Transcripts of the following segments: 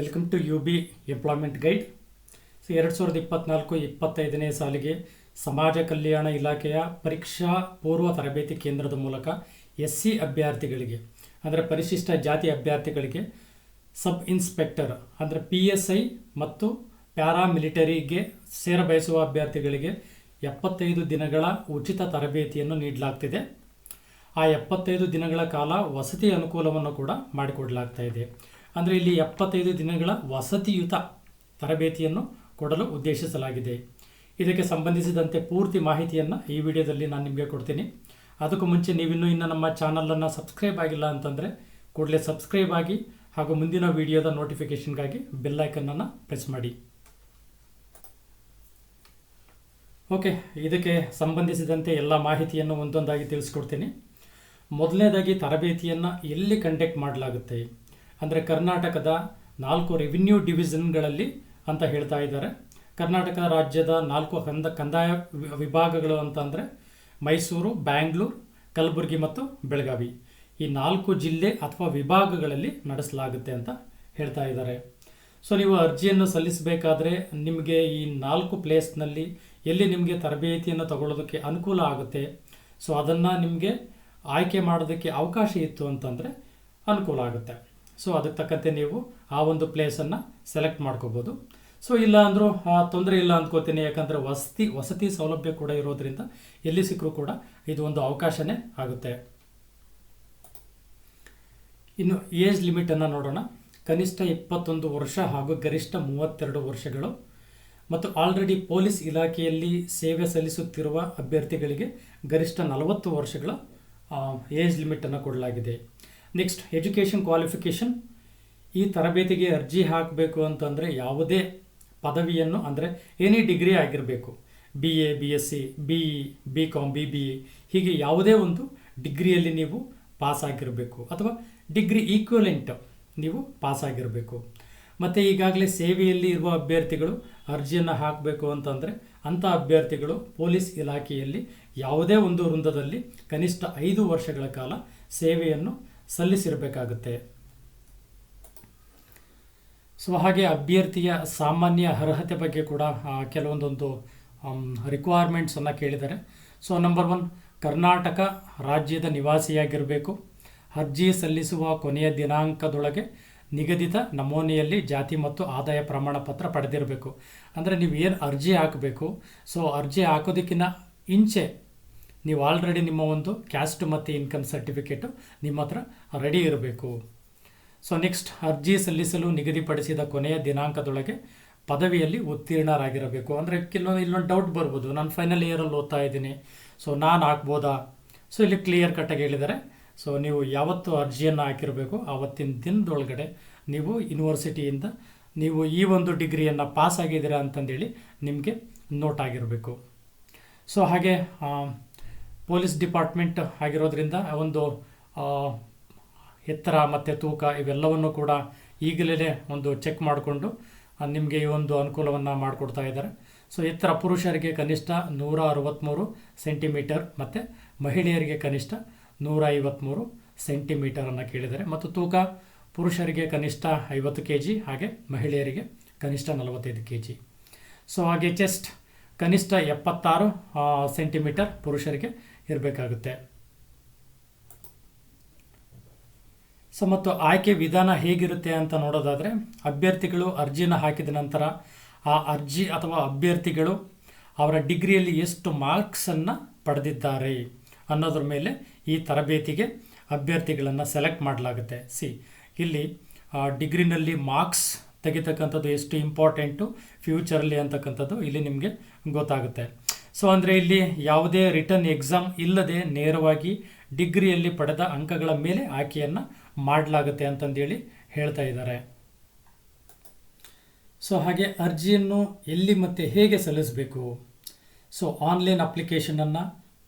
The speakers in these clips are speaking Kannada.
Welcome to UB employment guide. 2024-25ನೇ ಸಾಲಿಗೆ ಸಮಾಜ ಕಲ್ಯಾಣ ಇಲಾಖೆಯ ಪರೀಕ್ಷಾ ಪೂರ್ವ ತರಬೇತಿ ಕೇಂದ್ರದ ಮೂಲಕ SC ಅಭ್ಯರ್ಥಿಗಳಿಗೆ ಅಂದರೆ ಪರಿಶಿಷ್ಟ ಜಾತಿ ಅಭ್ಯರ್ಥಿಗಳಿಗೆ ಸಬ್ ಇನ್ಸ್ಪೆಕ್ಟರ್ ಅಂದರೆ PSI ಮತ್ತು ಪ್ಯಾರಾಮಿಲಿಟರಿಗೆ ಸೇರಬಯಸುವ ಅಭ್ಯರ್ಥಿಗಳಿಗೆ 75 ದಿನಗಳ ಉಚಿತ ತರಬೇತಿಯನ್ನು ನೀಡಲಾಗ್ತಿದೆ. ಆ 75 ದಿನಗಳ ಕಾಲ ವಸತಿ ಅನುಕೂಲವನ್ನು ಕೂಡ ಮಾಡಿಕೊಡಲಾಗ್ತಾ ಇದೆ. ಅಂದರೆ ಇಲ್ಲಿ 75 ದಿನಗಳ ವಸತಿಯುತ ತರಬೇತಿಯನ್ನು ಕೊಡಲು ಉದ್ದೇಶಿಸಲಾಗಿದೆ. ಇದಕ್ಕೆ ಸಂಬಂಧಿಸಿದಂತೆ ಪೂರ್ತಿ ಮಾಹಿತಿಯನ್ನು ಈ ವಿಡಿಯೋದಲ್ಲಿ ನಾನು ನಿಮಗೆ ಕೊಡ್ತೀನಿ. ಅದಕ್ಕೂ ಮುಂಚೆ ಇನ್ನು ನಮ್ಮ ಚಾನಲನ್ನು ಸಬ್ಸ್ಕ್ರೈಬ್ ಆಗಿಲ್ಲ ಅಂತಂದರೆ ಕೂಡಲೇ ಸಬ್ಸ್ಕ್ರೈಬ್ ಆಗಿ ಹಾಗೂ ಮುಂದಿನ ವಿಡಿಯೋದ ನೋಟಿಫಿಕೇಷನ್ಗಾಗಿ ಬೆಲ್ ಐಕನ್ನನ್ನು ಪ್ರೆಸ್ ಮಾಡಿ. ಓಕೆ, ಇದಕ್ಕೆ ಸಂಬಂಧಿಸಿದಂತೆ ಎಲ್ಲ ಮಾಹಿತಿಯನ್ನು ಒಂದೊಂದಾಗಿ ತಿಳಿಸ್ಕೊಡ್ತೀನಿ. ಮೊದಲನೇದಾಗಿ ತರಬೇತಿಯನ್ನು ಎಲ್ಲಿ ಕಂಡಕ್ಟ್ ಮಾಡಲಾಗುತ್ತೆ ಅಂದರೆ ಕರ್ನಾಟಕದ 4 ರೆವಿನ್ಯೂ ಡಿವಿಷನ್ಗಳಲ್ಲಿ ಅಂತ ಹೇಳ್ತಾ ಇದ್ದಾರೆ. ಕರ್ನಾಟಕ ರಾಜ್ಯದ 4 ಕಂದಾಯ ವಿಭಾಗಗಳು ಅಂತಂದರೆ ಮೈಸೂರು, ಬ್ಯಾಂಗ್ಳೂರು, ಕಲಬುರಗಿ ಮತ್ತು ಬೆಳಗಾವಿ. ಈ 4 ಜಿಲ್ಲೆ ಅಥವಾ ವಿಭಾಗಗಳಲ್ಲಿ ನಡೆಸಲಾಗುತ್ತೆ ಅಂತ ಹೇಳ್ತಾ ಇದ್ದಾರೆ. ಸೊ ನೀವು ಅರ್ಜಿಯನ್ನು ಸಲ್ಲಿಸಬೇಕಾದ್ರೆ ನಿಮಗೆ ಈ 4 ಪ್ಲೇಸ್ನಲ್ಲಿ ಎಲ್ಲಿ ನಿಮಗೆ ತರಬೇತಿಯನ್ನು ತಗೊಳ್ಳೋದಕ್ಕೆ ಅನುಕೂಲ ಆಗುತ್ತೆ, ಸೊ ಅದನ್ನು ನಿಮಗೆ ಆಯ್ಕೆ ಮಾಡೋದಕ್ಕೆ ಅವಕಾಶ ಇತ್ತು ಅಂತಂದರೆ ಅನುಕೂಲ ಆಗುತ್ತೆ. ಸೊ ಅದಕ್ಕೆ ತಕ್ಕಂತೆ ನೀವು ಆ ಒಂದು ಪ್ಲೇಸನ್ನು ಸೆಲೆಕ್ಟ್ ಮಾಡ್ಕೋಬೋದು. ಸೊ ಇಲ್ಲ ಅಂದರೂ ತೊಂದರೆ ಇಲ್ಲ ಅಂದ್ಕೋತೀನಿ, ಯಾಕಂದರೆ ವಸತಿ ಸೌಲಭ್ಯ ಕೂಡ ಇರೋದ್ರಿಂದ ಎಲ್ಲಿ ಸಿಕ್ಕರೂ ಕೂಡ ಇದು ಒಂದು ಅವಕಾಶನೇ ಆಗುತ್ತೆ. ಇನ್ನು ಏಜ್ ಲಿಮಿಟನ್ನು ನೋಡೋಣ. ಕನಿಷ್ಠ 21 ವರ್ಷ ಹಾಗೂ ಗರಿಷ್ಠ 32 ವರ್ಷಗಳು ಮತ್ತು ಆಲ್ರೆಡಿ ಪೊಲೀಸ್ ಇಲಾಖೆಯಲ್ಲಿ ಸೇವೆ ಸಲ್ಲಿಸುತ್ತಿರುವ ಅಭ್ಯರ್ಥಿಗಳಿಗೆ ಗರಿಷ್ಠ 40 ವರ್ಷಗಳ ಏಜ್ ಲಿಮಿಟನ್ನು ಕೊಡಲಾಗಿದೆ. Next, education qualification. ಈ ತರಬೇತಿಗೆ ಅರ್ಜಿ ಹಾಕಬೇಕು ಅಂತಂದರೆ ಯಾವುದೇ ಪದವಿಯನ್ನು ಅಂದರೆ ಎನಿ ಡಿಗ್ರಿ ಆಗಿರಬೇಕು. BA, BSc, BE, BCom, BBA ಹೀಗೆ ಯಾವುದೇ ಒಂದು ಡಿಗ್ರಿಯಲ್ಲಿ ನೀವು ಪಾಸ್ ಆಗಿರಬೇಕು ಅಥವಾ ಡಿಗ್ರಿ ಈಕ್ವಲೆಂಟ್ ನೀವು ಪಾಸ್ ಆಗಿರಬೇಕು. ಮತ್ತು ಈಗಾಗಲೇ ಸೇವೆಯಲ್ಲಿ ಇರುವ ಅಭ್ಯರ್ಥಿಗಳು ಅರ್ಜಿಯನ್ನು ಹಾಕಬೇಕು ಅಂತಂದರೆ ಅಂಥ ಅಭ್ಯರ್ಥಿಗಳು ಪೊಲೀಸ್ ಇಲಾಖೆಯಲ್ಲಿ ಯಾವುದೇ ಒಂದು ವೃಂದದಲ್ಲಿ ಕನಿಷ್ಠ 5 ವರ್ಷಗಳ ಕಾಲ ಸೇವೆಯನ್ನು ಸಲ್ಲಿಸಿರಬೇಕಾಗುತ್ತೆ. ಸೊ ಹಾಗೆ ಅಭ್ಯರ್ಥಿಯ ಸಾಮಾನ್ಯ ಅರ್ಹತೆ ಬಗ್ಗೆ ಕೂಡ ಕೆಲವೊಂದೊಂದು ರಿಕ್ವೈರ್ಮೆಂಟ್ಸನ್ನು ಕೇಳಿದ್ದಾರೆ. ಸೊ ನಂಬರ್ 1, ಕರ್ನಾಟಕ ರಾಜ್ಯದ ನಿವಾಸಿಯಾಗಿರಬೇಕು. ಅರ್ಜಿ ಸಲ್ಲಿಸುವ ಕೊನೆಯ ದಿನಾಂಕದೊಳಗೆ ನಿಗದಿತ ನಮೂನೆಯಲ್ಲಿ ಜಾತಿ ಮತ್ತು ಆದಾಯ ಪ್ರಮಾಣ ಪತ್ರ ಪಡೆದಿರಬೇಕು. ಅಂದರೆ ನೀವು ಏನು ಅರ್ಜಿ ಹಾಕಬೇಕು, ಸೊ ಅರ್ಜಿ ಹಾಕೋದಕ್ಕಿಂತ ಇಂಚೆ ನೀವು ಆಲ್ರೆಡಿ ನಿಮ್ಮ ಒಂದು ಕ್ಯಾಸ್ಟ್ ಮತ್ತು ಇನ್ಕಮ್ ಸರ್ಟಿಫಿಕೇಟು ನಿಮ್ಮ ಹತ್ರ ರೆಡಿ ಇರಬೇಕು. ಸೊ ನೆಕ್ಸ್ಟ್, ಅರ್ಜಿ ಸಲ್ಲಿಸಲು ನಿಗದಿಪಡಿಸಿದ ಕೊನೆಯ ದಿನಾಂಕದೊಳಗೆ ಪದವಿಯಲ್ಲಿ ಉತ್ತೀರ್ಣರಾಗಿರಬೇಕು. ಅಂದರೆ ಇಲ್ಲೊಂದು ಡೌಟ್ ಬರ್ಬೋದು, ನಾನು ಫೈನಲ್ ಇಯರಲ್ಲಿ ಓದ್ತಾ ಇದ್ದೀನಿ, ಸೊ ನಾನು ಹಾಕ್ಬೋದಾ? ಸೊ ಇಲ್ಲಿ ಕ್ಲಿಯರ್ ಕಟ್ಟಾಗಿ ಹೇಳಿದ್ದಾರೆ. ಸೊ ನೀವು ಯಾವತ್ತು ಅರ್ಜಿಯನ್ನು ಹಾಕಿರಬೇಕು ಆವತ್ತಿನ ದಿನದೊಳಗಡೆ ನೀವು ಯೂನಿವರ್ಸಿಟಿಯಿಂದ ನೀವು ಈ ಒಂದು ಡಿಗ್ರಿಯನ್ನು ಪಾಸ್ ಆಗಿದ್ದೀರಾ ಅಂತಂದೇಳಿ ನಿಮಗೆ ನೋಟ್ ಆಗಿರಬೇಕು. ಸೊ ಹಾಗೆ ಪೊಲೀಸ್ ಡಿಪಾರ್ಟ್ಮೆಂಟ್ ಆಗಿರೋದ್ರಿಂದ ಒಂದು ಎತ್ತರ ಮತ್ತು ತೂಕ ಇವೆಲ್ಲವನ್ನು ಕೂಡ ಈಗಲೇ ಒಂದು ಚೆಕ್ ಮಾಡಿಕೊಂಡು ನಿಮಗೆ ಈ ಒಂದು ಅನುಕೂಲವನ್ನು ಮಾಡಿಕೊಡ್ತಾ ಇದ್ದಾರೆ. ಸೊ ಎತ್ತರ ಪುರುಷರಿಗೆ ಕನಿಷ್ಠ 163 ಸೆಂಟಿಮೀಟರ್ ಮತ್ತು ಮಹಿಳೆಯರಿಗೆ ಕನಿಷ್ಠ 153 ಸೆಂಟಿಮೀಟರನ್ನು ಕೇಳಿದ್ದಾರೆ. ಮತ್ತು ತೂಕ ಪುರುಷರಿಗೆ ಕನಿಷ್ಠ 50 kg ಹಾಗೆ ಮಹಿಳೆಯರಿಗೆ ಕನಿಷ್ಠ 45 kg. ಸೊ ಹಾಗೆ ಚೆಸ್ಟ್ ಕನಿಷ್ಠ 76 ಸೆಂಟಿಮೀಟರ್ ಪುರುಷರಿಗೆ ಇರಬೇಕಾಗುತ್ತೆ. ಸೊ ಮತ್ತು ಆಯ್ಕೆ ವಿಧಾನ ಹೇಗಿರುತ್ತೆ ಅಂತ ನೋಡೋದಾದರೆ, ಅಭ್ಯರ್ಥಿಗಳು ಅರ್ಜಿಯನ್ನು ಹಾಕಿದ ನಂತರ ಆ ಅರ್ಜಿ ಅಥವಾ ಅಭ್ಯರ್ಥಿಗಳು ಅವರ ಡಿಗ್ರಿಯಲ್ಲಿ ಎಷ್ಟು ಮಾರ್ಕ್ಸನ್ನು ಪಡೆದಿದ್ದಾರೆ ಅನ್ನೋದ್ರ ಮೇಲೆ ಈ ತರಬೇತಿಗೆ ಅಭ್ಯರ್ಥಿಗಳನ್ನು ಸೆಲೆಕ್ಟ್ ಮಾಡಲಾಗುತ್ತೆ. ಇಲ್ಲಿ ಡಿಗ್ರಿನಲ್ಲಿ ಮಾರ್ಕ್ಸ್ ತೆಗಿತಕ್ಕಂಥದ್ದು ಎಷ್ಟು ಇಂಪಾರ್ಟೆಂಟು ಫ್ಯೂಚರಲ್ಲಿ ಅಂತಕ್ಕಂಥದ್ದು ಇಲ್ಲಿ ನಿಮಗೆ ಗೊತ್ತಾಗುತ್ತೆ. ಸೊ ಅಂದರೆ ಇಲ್ಲಿ ಯಾವುದೇ ರಿಟರ್ನ್ ಎಕ್ಸಾಮ್ ಇಲ್ಲದೆ ನೇರವಾಗಿ ಡಿಗ್ರಿಯಲ್ಲಿ ಪಡೆದ ಅಂಕಗಳ ಮೇಲೆ ಆಯ್ಕೆಯನ್ನು ಮಾಡಲಾಗುತ್ತೆ ಅಂತಂದೇಳಿ ಹೇಳ್ತಾ ಇದ್ದಾರೆ. ಸೊ ಹಾಗೆ ಅರ್ಜಿಯನ್ನು ಎಲ್ಲಿ ಮತ್ತು ಹೇಗೆ ಸಲ್ಲಿಸಬೇಕು? ಸೊ ಆನ್ಲೈನ್ ಅಪ್ಲಿಕೇಶನನ್ನು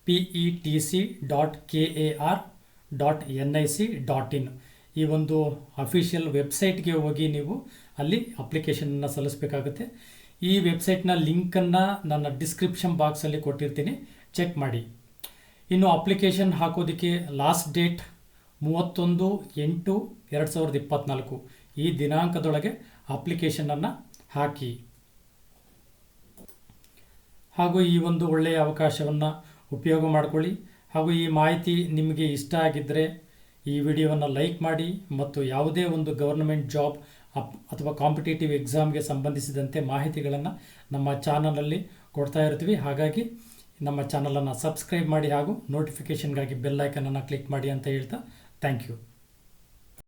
PETC.KAR.NIC.in ಈ ಒಂದು ಅಫಿಷಿಯಲ್ ವೆಬ್ಸೈಟ್ಗೆ ಹೋಗಿ ನೀವು ಅಲ್ಲಿ ಅಪ್ಲಿಕೇಶನನ್ನು ಸಲ್ಲಿಸಬೇಕಾಗುತ್ತೆ. ಈ ವೆಬ್ಸೈಟ್ನ ಲಿಂಕನ್ನು ನನ್ನ ಡಿಸ್ಕ್ರಿಪ್ಷನ್ ಬಾಕ್ಸಲ್ಲಿ ಕೊಟ್ಟಿರ್ತೀನಿ, ಚೆಕ್ ಮಾಡಿ. ಇನ್ನು ಅಪ್ಲಿಕೇಶನ್ ಹಾಕೋದಕ್ಕೆ ಲಾಸ್ಟ್ ಡೇಟ್ 31/8/2024 ಈ ದಿನಾಂಕದೊಳಗೆ ಅಪ್ಲಿಕೇಶನನ್ನು ಹಾಕಿ. ಹಾಗೂ ಈ ಒಂದು ಒಳ್ಳೆಯ ಅವಕಾಶವನ್ನು ಉಪಯೋಗ ಮಾಡಿಕೊಳ್ಳಿ. ಹಾಗೂ ಈ ಮಾಹಿತಿ ನಿಮಗೆ ಇಷ್ಟ ಆಗಿದ್ದರೆ ಈ ವಿಡಿಯೋವನ್ನು ಲೈಕ್ ಮಾಡಿ ಮತ್ತು ಯಾವುದೇ ಒಂದು ಗವರ್ನಮೆಂಟ್ ಜಾಬ್ ಅಥವಾ ಕಾಂಪಿಟೇಟಿವ್ ಎಕ್ಸಾಮ್ಗೆ ಸಂಬಂಧಿಸಿದಂತೆ ಮಾಹಿತಿಗಳನ್ನು ನಮ್ಮ ಚಾನಲಲ್ಲಿ ಕೊಡ್ತಾ ಇರ್ತೀವಿ. ಹಾಗಾಗಿ ನಮ್ಮ ಚಾನಲನ್ನು ಸಬ್ಸ್ಕ್ರೈಬ್ ಮಾಡಿ ಹಾಗೂ ನೋಟಿಫಿಕೇಷನ್ಗಾಗಿ ಬೆಲ್ ಐಕನನ್ನು ಕ್ಲಿಕ್ ಮಾಡಿ ಅಂತ ಹೇಳ್ತಾ ಥ್ಯಾಂಕ್ ಯು.